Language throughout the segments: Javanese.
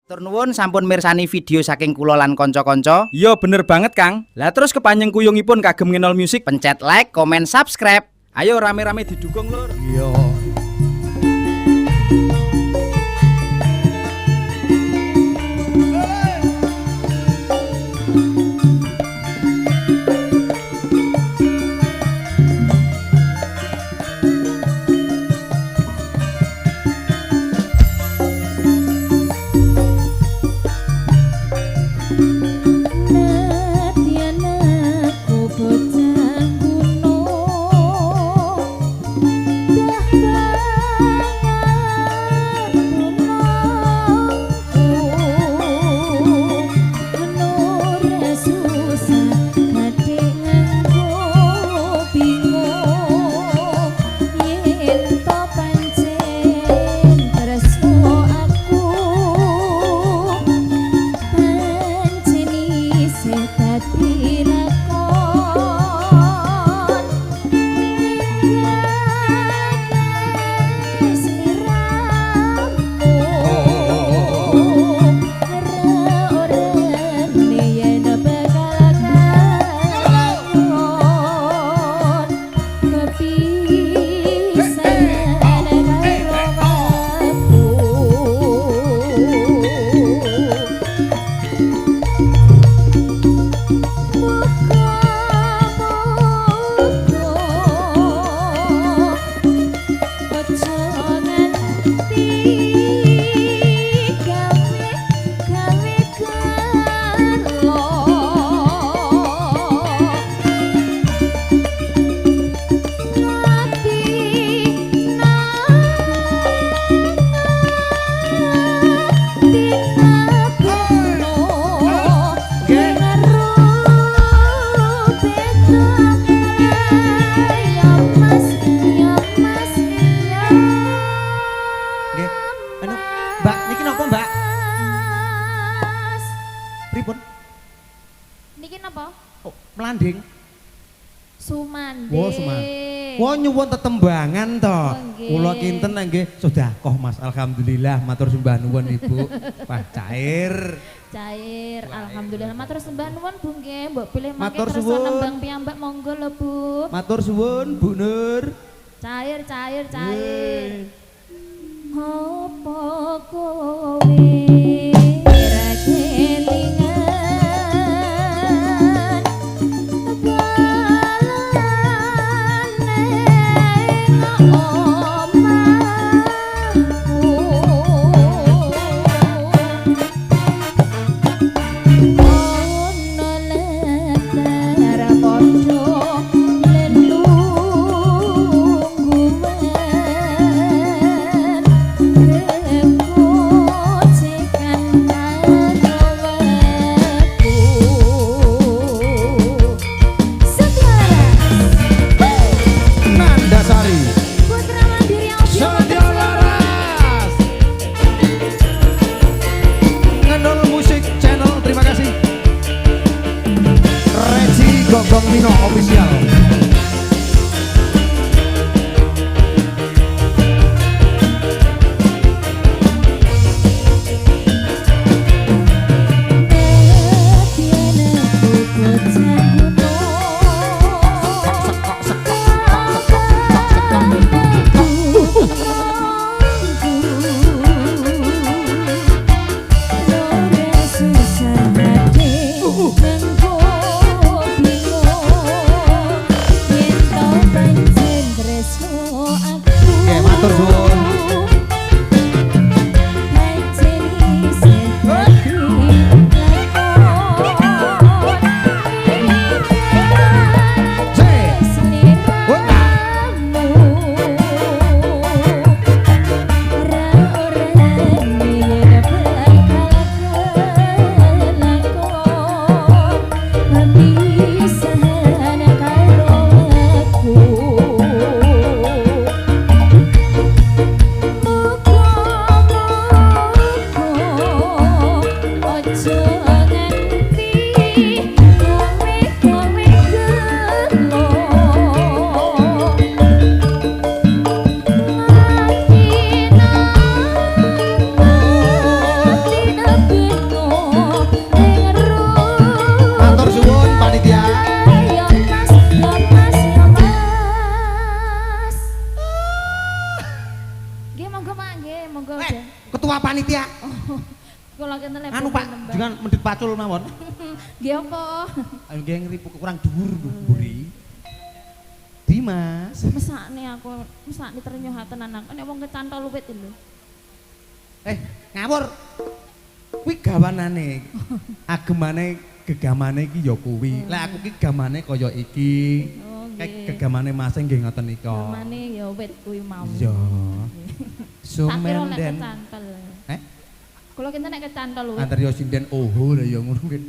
Tur nuwun sampun mirsani video saking kula lan kanca-kanca. Iya bener banget Kang. Lah terus kepanjang kuyungipun kagem Ngenol Music, pencet like, komen, subscribe. Ayo rame-rame didukung lur. Iya. Melanding. Sumanding. Oh, Sumanding. Wah, nyuwun tetembangan to. Kula kinten nggih sedekah Mas. Alhamdulillah matur sembah nuwun Ibu. Wah, cair. Cair. Alhamdulillah matur sembah nuwun Bu nggih. Mbok pilih mangke Matur kersa suwun. nembang piyambak monggo lho Bu. Matur suwun Bu Nur. Cair. Apa kowe ra kelingan Cek Kula kinten lek Anu Pak, nembang. jangan mendit pacul mawon. Nggih apa? Ayo nggih ngripu kurang dhuwur lho, mburi. Dimas. Mesakne ternyohaten anak. Nek wong kecantol wit lho. Ngawur. Kuwi gawanane. Agemane gegamane iki ya kuwi. Lek aku ki gamane kaya iki. Oh Kayak nggih. gegamane Mas nggih ngoten nika. Gamane ya wit kuwi mau. Iya. Tak kira lek Sumenden. kecantol. Eh? Kula kinten nek kecantol wit. Antar yo sinden oho lho ya ngono kuwi.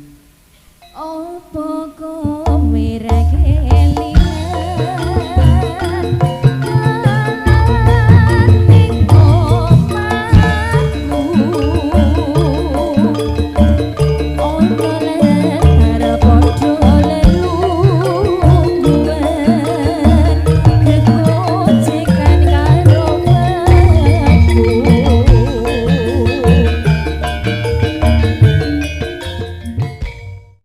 Opo kowe rek